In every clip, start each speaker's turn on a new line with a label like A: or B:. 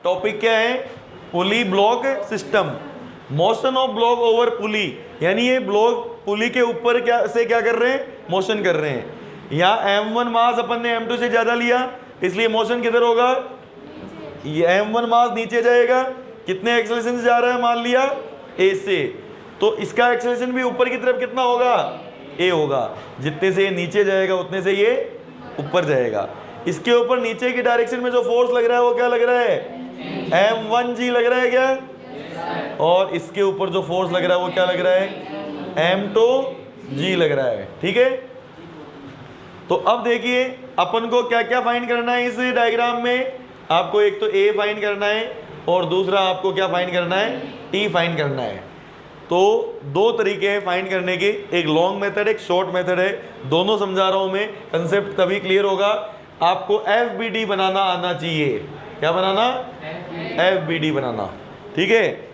A: Topic क्या है? Pulley block system, motion of block over pulley, यानी ये ब्लॉक पुली के ऊपर क्या कर रहे हैं? मोशन कर रहे हैं। यहाँ m1 मास अपन ने m2 से ज्यादा लिया, इसलिए मोशन किधर होगा? ये m1 मास नीचे जाएगा, कितने एक्सेलरेशन से जा रहा है? मान लिया a से, तो इसका एक्सेलरेशन भी ऊपर की तरफ कितना होगा? a होगा। जितने से ये नीचे जाएगा उतने से ये ऊपर जाएगा। इसके ऊपर नीचे की डायरेक्शन में जो फोर्स लग रहा है वो क्या लग रहा है? m1g लग रहा है क्या? और इसके ऊपर जो फोर्स लग रहा है वो क्या लग रहा है? m2g लग रहा है। ठीक है, तो अब देखिए अपन को क्या क्या फाइंड करना है इस डायग्राम में। आपको एक तो a फाइंड करना है और दूसरा आपको क्या फाइंड करना है? t फाइंड करना है। तो दो तरीके हैं फाइंड करने के, एक लॉन्ग मेथड एक शॉर्ट मेथड है। दोनों समझा रहा हूं मैं, कंसेप्ट तभी क्लियर होगा। आपको FBD बनाना आना चाहिए। क्या बनाना? FBD बनाना। ठीक है,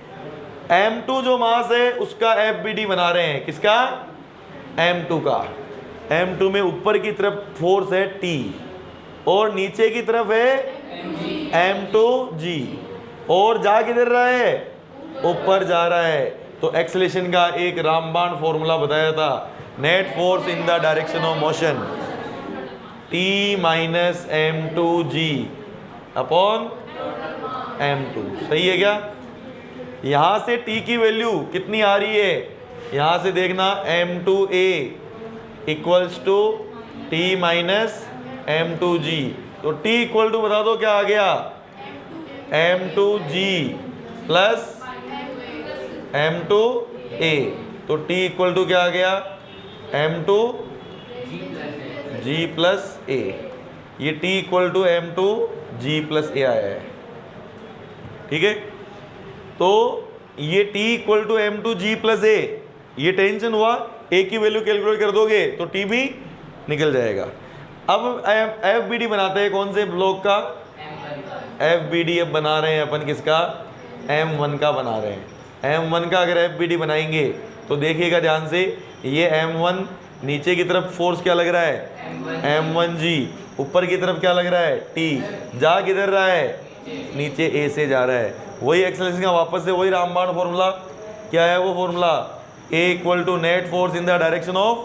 A: m2 जो मास है उसका FBD बना रहे हैं। किसका? m2 का। m2 में ऊपर की तरफ फोर्स है T और नीचे की तरफ है m2g, और जा किधर रहा है? ऊपर जा रहा है। तो एक्सेलरेशन का एक रामबाण फॉर्मूला बताया था, net force in the direction of motion T minus m2g upon m2। सही है क्या? यहां से T की वैल्यू कितनी आ रही है? यहां से देखना, m2a equals to T minus m2g। तो T इक्वल टू बता दो क्या आ गया? m2g plus m2a। तो T इक्वल टू क्या आ गया? m2g plus a। ये T equal to m2g plus a आया है। ठीक है, तो ये T equal to m2g plus a, ये टेंशन हुआ। a की वैल्यू कैलकुलेट कर दोगे तो T भी निकल जाएगा। अब FBD बनाते हैं कौन से ब्लॉक का? FBD अब बना रहे हैं अपन किसका? M1 का बना रहे हैं। M1 का अगर FBD बनाएंगे तो देखिएगा ध्यान से, ये M1 नीचे की तरफ फोर्स क्या लग रहा है? M1g। ऊपर की तरफ क्या लग रहा है? T। जा किधर रहा है? नीचे A से जा रहा है। वही एक्सेलरेशन का वापस से वही रामबाण फॉर्मूला। क्या है वो formula? A equal to net force in the direction of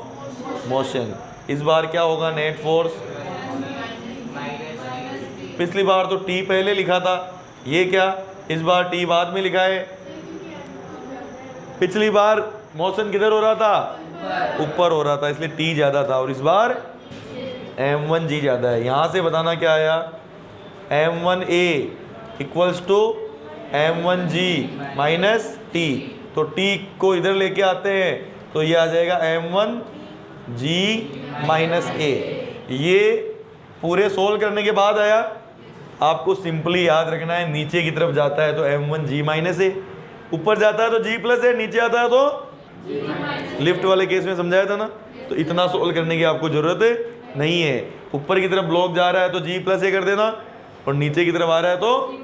A: motion. इस बार क्या होगा? नेट फोर्स, पिछली बार तो T पहले लिखा था, ये क्या इस बार T बाद में लिखा है। पिछली बार मोशन किधर हो रहा था? ऊपर हो रहा था, इसलिए T ज्यादा था, और इस बार m1g ज्यादा है। यहां से बताना क्या आया? m1a equals to m1g minus T। तो T को इधर लेके आते हैं तो ये आ जाएगा m1g माइनस a। ये पूरे सोल्व करने के बाद आया। आपको सिंपली याद रखना है, नीचे की तरफ जाता है तो m1g माइनस a, ऊपर जाता है तो g प्लस a, नीचे आता है तो लिफ्ट वाले केस में समझाया था ना। तो इतना सोल्व करने की आपको जरूरत नहीं है। ऊपर की तरफ ब्लॉक जा रहा है तो g प्लस a कर देना, और नीचे की तरफ आ रहा है तो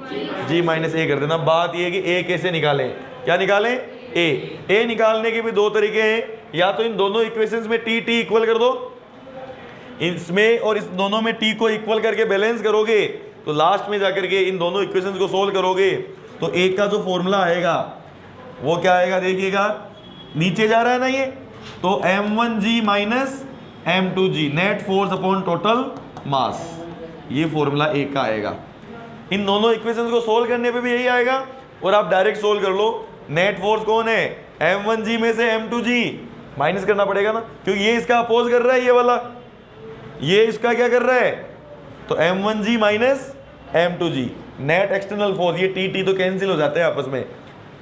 A: g माइनस a कर देना। बात यह है कि a कैसे निकालें? क्या निकालें? a निकालने के भी दो तरीके हैं। या तो इन दोनों इक्वेशंस में t इक्वल कर दो, इसमें और इस दोनों में t को इक्वल करके बैलेंस करोगे तो लास्ट में जाकर के इन दोनों इक्वेशंस को सोल्व करोगे तो एक का जो फॉर्मूला आएगा वो क्या आएगा? देखिएगा, नीचे जा रहा है ना ये, तो m1g minus m2g net force upon total मास, ये फॉर्मूला एक का आएगा। इन दोनों इक्वेशंस को सोल्व करने पे भी यही आएगा, और आप डायरेक्ट सोल्व कर लो। नेट फोर्स कौन है? m1g में से m2g माइनस करना पड़ेगा ना, क्योंकि ये इसका अपोज कर रहा है, ये वाला ये इसका क्या कर रहा है? तो m1g minus m2g net external force, ये टी तो कैंसिल हो जाते हैं आपस में,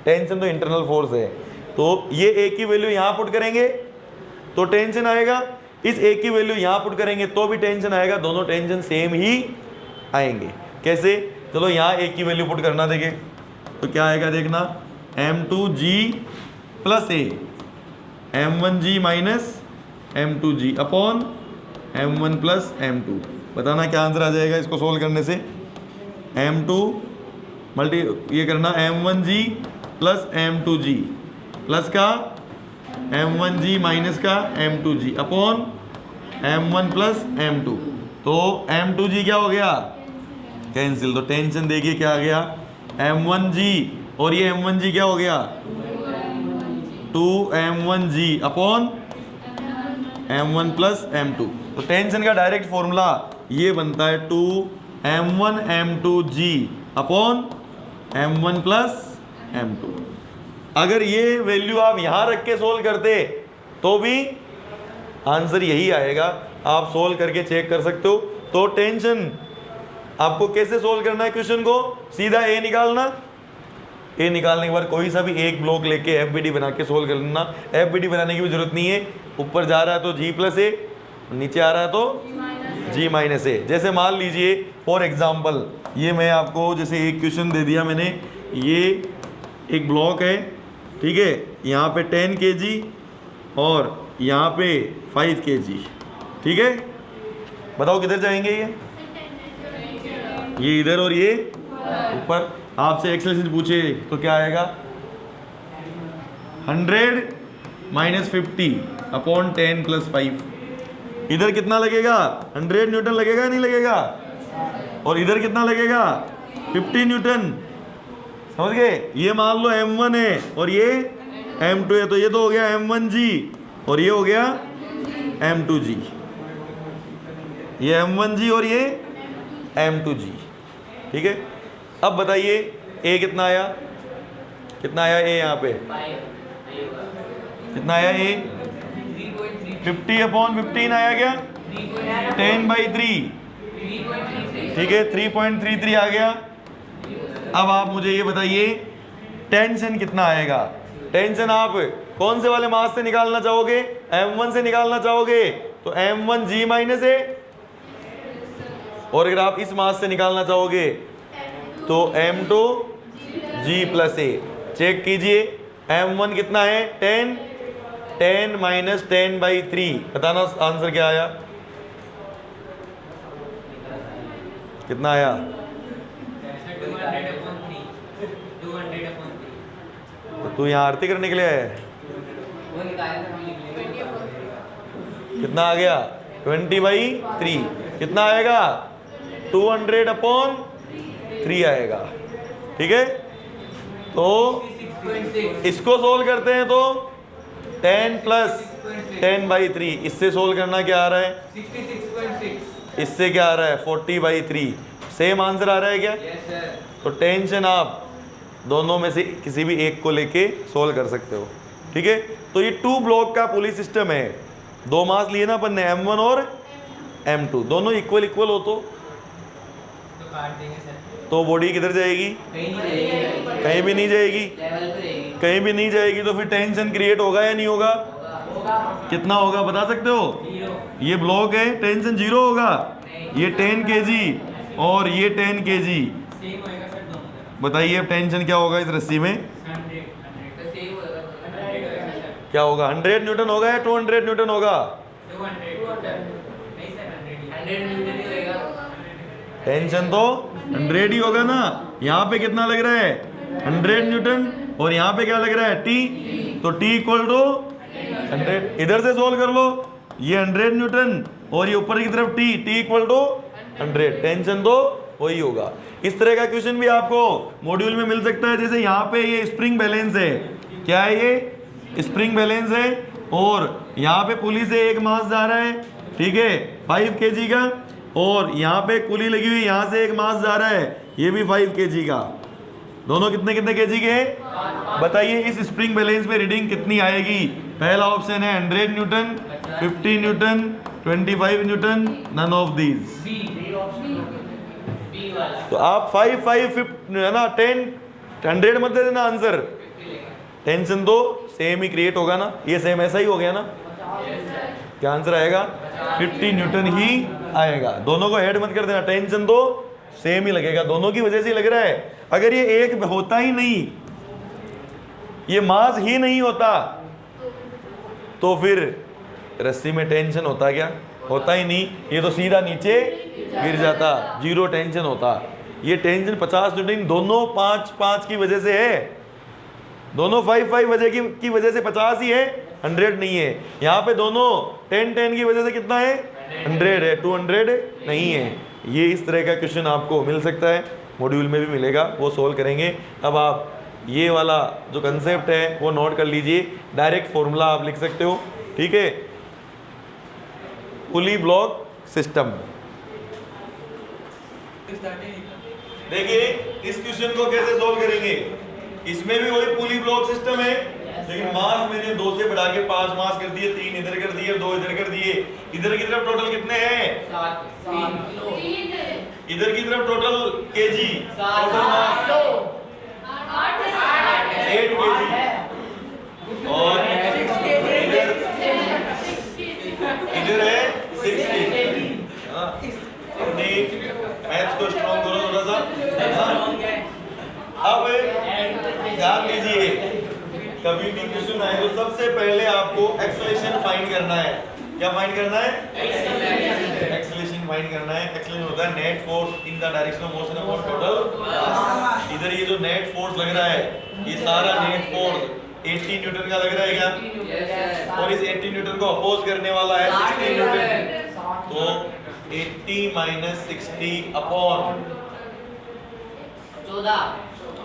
A: टेंशन तो इंटरनल फोर्स है। तो ये ए की वैल्यू यहां पुट करेंगे तो टेंशन आएगा, इस ए की वैल्यू यहां पुट करेंगे तो भी टेंशन आएगा, दोनों टेंशन सेम ही आएंगे। कैसे? चलो यहां ए की वैल्यू पुट करना, देखें तो क्या आएगा देखना, m2g plus a, m1g minus m2g upon m1 plus m2। बताना क्या आंसर आ जाएगा इसको सोल्व करने से? m2 मल्टी ये करना m1g प्लस m2g प्लस का m1g माइनस का m2g upon m1 plus m2। तो m2g क्या हो गया? कैंसिल। तो टेंशन देखिए क्या आ गया, m1g और ये m1g क्या हो गया 2m1g upon m1 plus m2। तो टेंशन का डायरेक्ट फॉर्मूला ये बनता है 2m1 m2g upon m1 plus m2। अगर ये वैल्यू आप यहां रख के सोल्व करते तो भी आंसर यही आएगा, आप सोल्व करके चेक कर सकते हो। तो टेंशन आपको कैसे सोल्व करना है क्वेश्चन को, सीधा ए निकालना, ए निकालने के बाद कोई सा भी एक ब्लॉक लेके एफबीडी बना के सोल्व कर लेना। एफबीडी बनाने की भी जरूरत नहीं है, ऊपर जा रहा है तो g प्लस ए, नीचे आ रहा है तो g माइनस ए। जैसे मान लीजिए फॉर एग्जाम्पल ये मैं आपको जैसे एक क्वेश्चन दे दिया मैंने, ये एक ब्लॉक है, ठीक है, यहाँ पे 10 kg और यहाँ पे 5 kg, ठीक है, बताओ किधर जाएंगे ये इधर और ये ऊपर। आपसे एक्सेल पूछे तो क्या आएगा 100 माइनस 50 अपॉन 10 प्लस 5। इधर कितना लगेगा 100 न्यूटन लगेगा नहीं लगेगा, और इधर कितना लगेगा 50 न्यूटन, समझ गए। ये मान लो m1 है और ये m2 है, तो ये तो हो गया m1g और ये हो गया m2g, ये m1g और ये m2g, ठीक है। अब बताइए a कितना आया, कितना आया a यहाँ पे कितना आया a 50 अपॉन 15 आया क्या 10/3, ठीक है, 3.33 आ गया। अब आप मुझे ये बताइए टेंशन कितना आएगा। टेंशन आप कौन से वाले मास से निकालना चाहोगे, m1 से निकालना चाहोगे तो m1g माइनस ए, और अगर आप इस मास से निकालना चाहोगे तो m2g प्लस ए। चेक कीजिए m1 कितना है 10 माइनस 10/3, बताना आंसर क्या आया, कितना आया
B: 200
A: तो तू यहाँ आरती करने के लिए आया है, कितना आ गया 20/3, कितना आएगा 200 अपॉन 3 आएगा, ठीक है। तो इसको सोल्व करते हैं तो 10 प्लस 10/3, इससे सोल्व करना क्या आ रहा है
B: 66.6,
A: इससे क्या आ रहा है 40/3, सेम आंसर आ रहा है क्या।
B: Yes sir.
A: तो टेंशन आप दोनों में से किसी भी एक को लेके सोल्व कर सकते हो, ठीक है। तो ये 2 ब्लॉक का पुली सिस्टम है, 2 मास लिए ना अपन ने m1 और m2, दोनों इक्वल हो तो
B: काट देंगे सर,
A: तो बॉडी किधर जाएगी,
B: कहीं नहीं जाएगी,
A: कहीं भी नहीं जाएगी,
B: लेवल पे रहेगी,
A: कहीं भी नहीं जाएगी। तो फिर टेंशन क्रिएट होगा या नहीं होगा, कितना होगा बता सकते हो।
B: 0
A: ये ब्लॉक है, टेंशन 0 होगा, ये 10 kg और ये 10 kg,
B: सेम होएगा सर दोनों,
A: बताइए अब टेंशन क्या होगा इस रस्सी में,
B: 100 तो सेम होएगा 100 होएगा सर,
A: क्या होगा 100 न्यूटन होगा या 200 न्यूटन होगा,
B: 200 नहीं सर 100 न्यूटन ही होएगा।
A: टेंशन तो 100 ही होगा ना। यहाँ पे कितना लग रहा है 100 न्यूटन और यहाँ पे क्या लग रहा है T, तो T इक्वल टू 100, इधर से सोल्व कर लो, ये 100 न्यूटन और ये ऊपर की तरफ T इक्वल टू 100, टेंशन तो वही होगा। इस तरह का क्वेश्चन भी आपको मॉड्यूल में मिल सकता है। जैसे यहाँ पे ये स्प्रिंग बैलेंस है, क्या है ये स्प्रिंग बैलेंस है, और यहाँ पे पुली से एक मास जा रहा है, ठीक है 5 kg का, और यहाँ पे कुली लगी हुई, यहाँ से एक मास जा रहा है, ये भी 5 kg का, दोनों कितने कितने kg के हैं। बताइए इस स्प्रिंग बैलेंस पे रीडिंग कितनी आएगी। पहला ऑप्शन है 100 newton, 50 newton, 25 newton, none of these.
B: B वाला
A: तो आप 5 है ना 10 100 मत दे देना आंसर, टेंशन तो सेम ही क्रिएट होगा ना, ये सेम ऐसा ही हो गया ना, क्या आंसर आएगा 50 न्यूटन ही आएगा। दोनों को ऐड मत कर देना, टेंशन तो सेम ही लगेगा, दोनों की वजह से ही लग रहा है। अगर ये एक होता ही नहीं, ये मास ही नहीं होता, तो फिर रस्सी में टेंशन होता क्या, होता ही नहीं, ये तो सीधा नीचे गिर जाता, 0 टेंशन होता। ये टेंशन 50 न्यूटन दोनों 5 की वजह से है, दोनों 5 वजह की वजह से 50 ही है, 100 नहीं है। यहाँ पे दोनों 10 की वजह से कितना है 100 है, 200 नहीं है। ये इस तरह का क्वेश्चन आपको मिल सकता है। मॉड्यूल में भी मिलेगा, वो सोल्व करेंगे। अब आप ये वाला जो कंसेप्ट है वो नोट कर लीजिए, डायरेक्ट फॉर्मूला आप लिख सकते हो, ठीक है। पुली ब्लॉक सिस्टम, देखिए इस क्वेश्चन को कैसे सोल्व करेंगे। इसमें भी वही पुली ब्लॉक सिस्टम है, लेकिन मास मैंने 2 से बढ़ा के 5 मास कर दिए, 3 इधर कर दिए, 2 इधर कर दिए। इधर की तरफ टोटल कितने हैं?
B: 7 किलो।
A: इधर की तरफ total KG, total mass 8 KG, और इधर है 6 केजी। अपनी मैथ्स को स्ट्रॉन्ग करो थोड़ा सा। अब ध्यान दीजिए, कभी भी क्वेश्चन आए तो सबसे पहले आपको एक्सेलरेशन फाइंड करना है। क्या फाइंड करना है? एक्सेलरेशन फाइंड करना है। एक्सेलरेशन होता है net force in the direction of motion upon total. इधर ये जो नेट फोर्स लग रहा है, ये सारा नेट फोर्स 80 न्यूटन का लग रहा है क्या? और इस 80 न्यूटन को अपोज करने वाला है 60 न्यूटन। तो 80 माइनस 60 अपॉन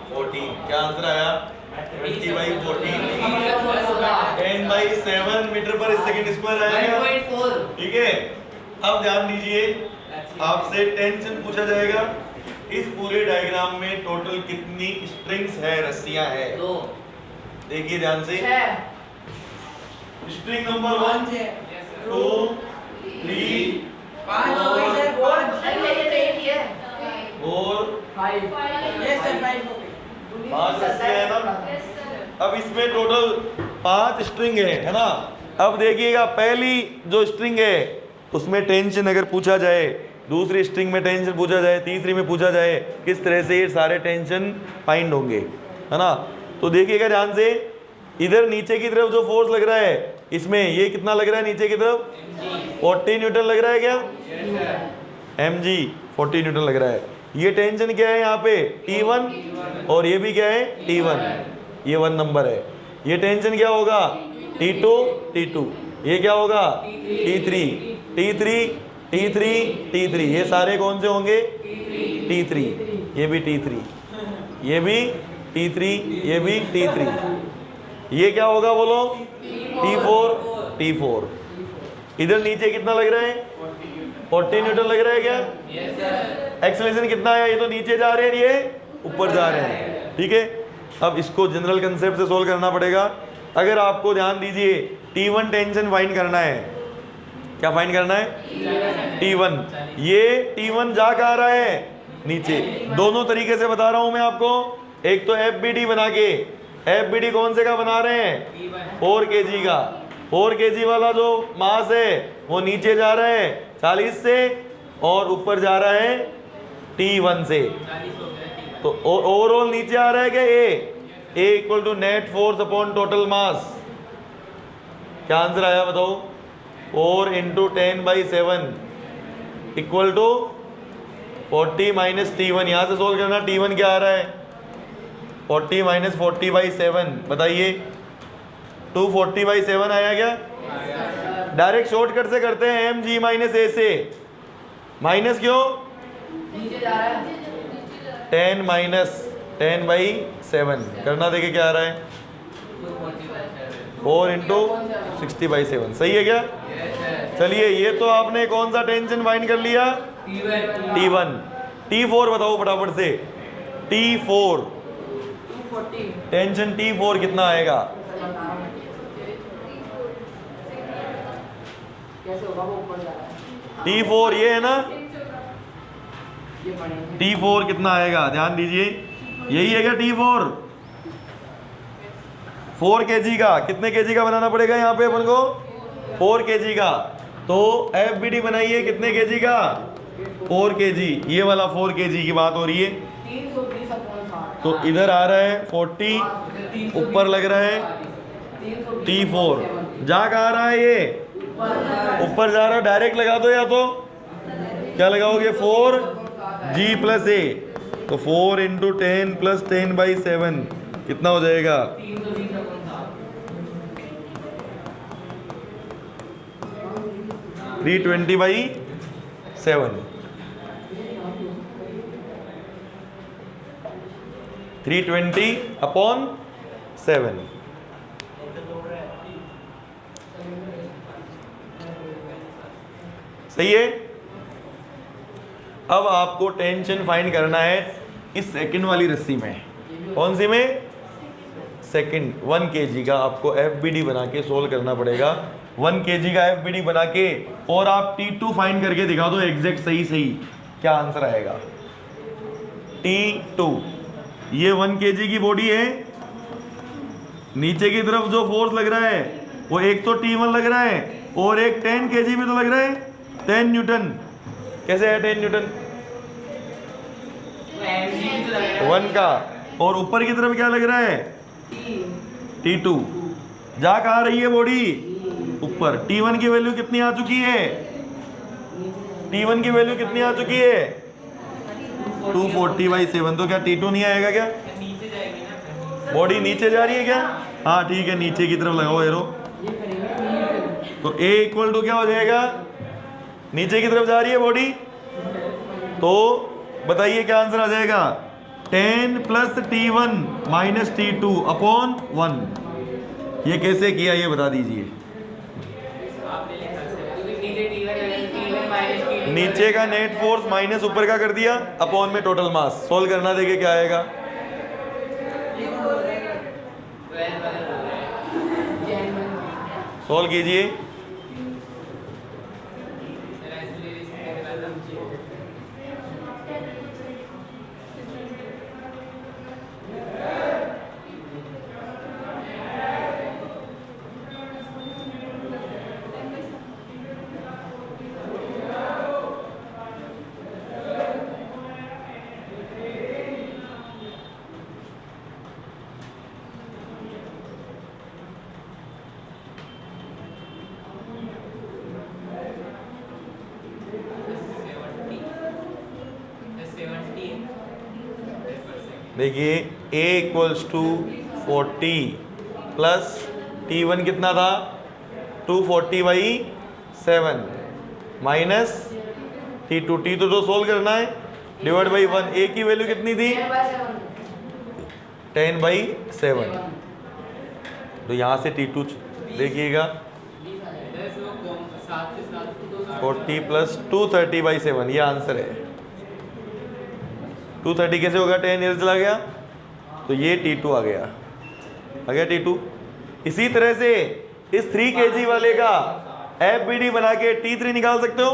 A: 14, क्या आंसर आया? 20/14, 10/7 मीटर पर सेकंड स्क्वायर आएगा, ठीक है। अब ध्यान दीजिए, आपसे टेंशन पूछा जाएगा। इस पूरे डायग्राम में टोटल कितनी स्ट्रिंग्स है, रस्सियां है? 2। देखिए ध्यान से, स्ट्रिंग नंबर 1 2 3 5 और 5 रस्सियां है ना। अब इसमें टोटल 5 स्ट्रिंग है ना। अब देखिएगा, पहली जो स्ट्रिंग है उसमें टेंशन अगर पूछा जाए, दूसरी स्ट्रिंग में टेंशन पूछा जाए, तीसरी में पूछा जाए, किस तरह से ये सारे टेंशन फाइंड होंगे, है ना। तो देखिएगा ध्यान से, इधर नीचे की तरफ जो फोर्स लग रहा है, इसमें ये कितना लग रहा है नीचे की तरफ? 40 न्यूटन लग रहा है क्या? mg 40 न्यूटन लग रहा है। ये टेंशन क्या है यहाँ पे? T1, और ये भी क्या है? T1, ये 1 नंबर है। ये टेंशन क्या होगा? T2, T2, ये क्या होगा? T3, T3, T3, T3, ये सारे कौन से होंगे? T3, ये भी T3, ये भी T3, ये भी T3, ये क्या होगा बोलो? T4, T4। इधर नीचे कितना लग रहा है? 40 न्यूटन लग रहा है क्या? एक्सेलरेशन कितना है? ये तो नीचे जा रहे हैं, ये ऊपर जा रहे हैं, ठीक है। अब इसको जनरल कंसेप्ट से सोल्व करना पड़ेगा। अगर आपको ध्यान दीजिए, T1 टेंशन फाइंड करना है। क्या फाइंड करना है? T1। ये T1 जा कहाँ रहा है? नीचे। दोनों तरीके से बता रहा हूं मैं आपको। एक तो FBD बना के, FBD कौन से का बना रहे हैं? 4 kg का। 4 kg वाला जो मास है वो नीचे जा रहा है 40 से, और ऊपर जा रहा है T1 से। तो ओवरऑल नीचे आ रहा है क्या? A equal to net force upon total mass. क्या आंसर आया बताओ? 4 × 10/7 इक्वल टू 40 माइनस T1। यहाँ से सोल्व करना। T1 क्या आ रहा है? 40 माइनस 40/7, बताइए। 240/7 आया क्या? डायरेक्ट शॉर्टकट से करते हैं, mg माइनस a से। माइनस क्यों? 10 माइनस 10/7 करना। देखिए क्या आ रहा है? 4 × 60/7। सही है क्या? चलिए, ये तो आपने कौन सा टेंशन फाइंड कर लिया? T1। T4 बताओ फटाफट से। T4 टेंशन T4 कितना आएगा? T4 ये है ना। T4 कितना आएगा? ध्यान दीजिए, यही है क्या T4? 4 kg का। कितने kg का बनाना पड़ेगा यहाँ पे अपन को? 4 kg का। तो FBD बनाइए कितने kg का? 4 kg। ये वाला 4 kg की बात हो रही है। तो इधर आ रहा है 40, ऊपर लग रहा है T4। जा कहाँ रहा है? ये ऊपर जा रहा है। डायरेक्ट लगा दो, या तो क्या लगाओगे? 4g + a। तो 4 × 10 + 10/7 कितना हो जाएगा? 320/7। 320/7। सही है। अब आपको टेंशन फाइंड करना है इस सेकंड वाली रस्सी में। कौन सी में? सेकंड। 1 kg का आपको FBD बना के सोल्व करना पड़ेगा। 1 kg का FBD बना के और आप T2 फाइंड करके दिखा दो एग्जैक्ट सही क्या आंसर आएगा। T2 ये 1 kg की बॉडी है, नीचे की तरफ जो फोर्स लग रहा है वो एक तो T1 लग रहा है और एक 10 kg में तो लग रहा है 10 न्यूटन। कैसे है 10 न्यूटन? 1 का, और ऊपर की तरफ क्या लग रहा है? T2। जा कहाँ रही है बॉडी? ऊपर। T1 की वैल्यू कितनी आ चुकी है? T1 की वैल्यू कितनी आ चुकी है? 240/7। तो क्या T2 नहीं आएगा क्या? बॉडी नीचे जा रही है क्या? हाँ ठीक है, नीचे की तरफ लगाओ एरो। तो A इक्वल टू क्या हो जाएगा? नीचे की तरफ जा रही है बॉडी, तो बताइए क्या आंसर आ जाएगा? 10 + T1 - T2/1। ये कैसे किया ये बता दीजिए। नीचे का नेट फोर्स माइनस ऊपर का कर दिया, अपॉन में टोटल मास। सोल्व करना देखिए क्या आएगा। सोल्व कीजिए। देखिए A = 40 प्लस T1 कितना था? 240/7 माइनस T2। T2 तो सोल्व करना है, डिवाइड बाई 1। A की वैल्यू कितनी थी? 10/7। तो यहाँ से T2 देखिएगा 40 + 230/7, ये आंसर है। 230 कैसे होगा? 10 ईयर चला गया, तो ये T2 आ गया T2। इसी तरह से इस 3 kg वाले का FBD बना के T3 निकाल सकते हो।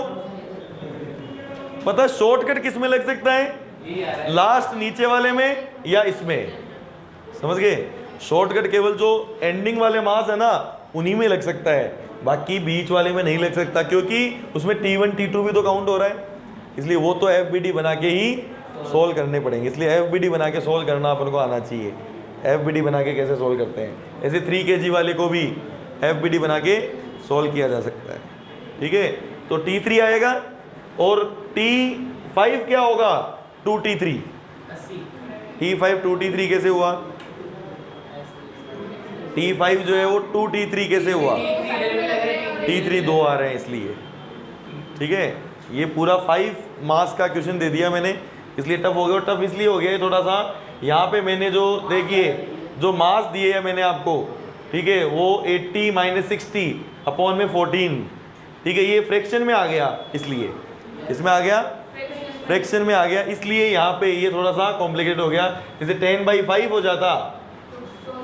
A: पता शॉर्टकट किस में लग सकता है? लास्ट नीचे वाले में या इसमें। समझ गए? शॉर्टकट केवल जो एंडिंग वाले मास है ना उन्हीं में लग सकता है, बाकी बीच वाले में नहीं लग सकता, क्योंकि उसमें T1 T2 भी तो काउंट हो रहा है। इसलिए वो तो FBD बना के ही सोल्व करने पड़ेंगे। इसलिए FBD बना के सोल्व करना अपन को आना चाहिए। FBD बना के कैसे सोल्व करते हैं, ऐसे 3 kg वाले को भी FBD बना के सोल्व किया जा सकता है। ठीक है, तो T3 आएगा और T5 क्या होगा? 2T3। T5 2T3 कैसे हुआ? T5 जो है वो 2T3 कैसे हुआ? T3 2 आ रहे हैं इसलिए। ठीक है, ये पूरा 5 मास का क्वेश्चन दे दिया मैंने, इसलिए टफ हो गया। और टफ इसलिए हो गया थोड़ा सा, यहाँ पे मैंने जो देखिए जो मास दिए है मैंने आपको, ठीक है, वो 80 - 60/14। ठीक है, ये फ्रैक्शन में आ गया, इसलिए इसमें आ गया, फ्रैक्शन में आ गया, इसलिए यहाँ पे ये थोड़ा सा कॉम्प्लिकेट हो गया। जैसे 10/5 हो जाता,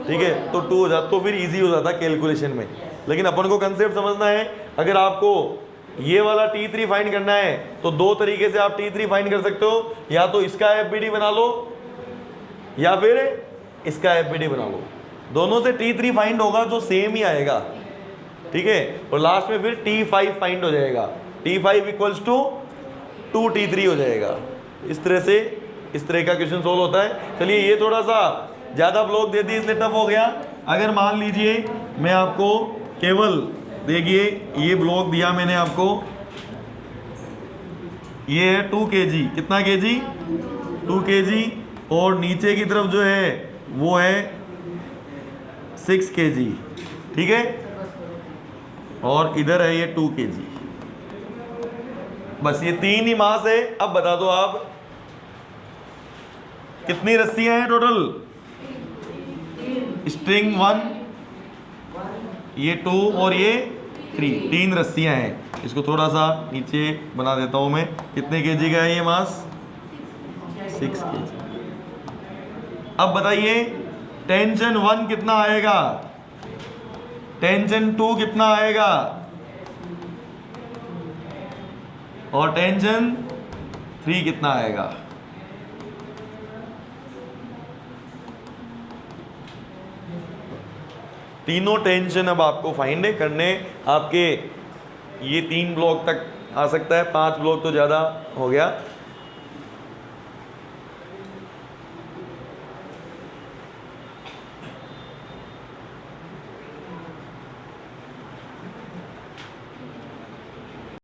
A: ठीक है, तो 2 हो जाता, तो फिर इजी हो जाता कैलकुलेशन में। लेकिन अपन को कंसेप्ट समझना है। अगर आपको ये वाला T3 फाइंड करना है तो 2 तरीके से आप T3 फाइंड कर सकते हो, या तो इसका FBD बना लो या फिर इसका FBD बना लो। दोनों से T3 फाइंड होगा जो सेम ही आएगा। ठीक है, और लास्ट में फिर T5 फाइंड हो जाएगा। T5 = 2T3 हो जाएगा। इस तरह से इस तरह का क्वेश्चन सोल्व होता है। चलिए, ये थोड़ा सा ज़्यादा ब्लॉक दे दिए इसलिए टफ हो गया। अगर मान लीजिए मैं आपको केवल देखिए ये ब्लॉक दिया मैंने आपको, ये है 2 kg। कितना kg? 2 kg। और नीचे की तरफ जो है वो है 6 kg। ठीक है, और इधर है ये 2 kg। बस ये 3 ही मास है। अब बता दो आप कितनी रस्सियां हैं टोटल? स्ट्रिंग 1, ये 2 और ये 3, 3 रस्सियां हैं। इसको थोड़ा सा नीचे बना देता हूं मैं। कितने केजी का है ये मास? 6 केजी। अब बताइए टेंशन 1 कितना आएगा, टेंशन 2 कितना आएगा और टेंशन 3 कितना आएगा? तीनों टेंशन अब आपको फाइंड करने। आपके ये 3 ब्लॉक तक आ सकता है, 5 ब्लॉक तो ज़्यादा हो गया।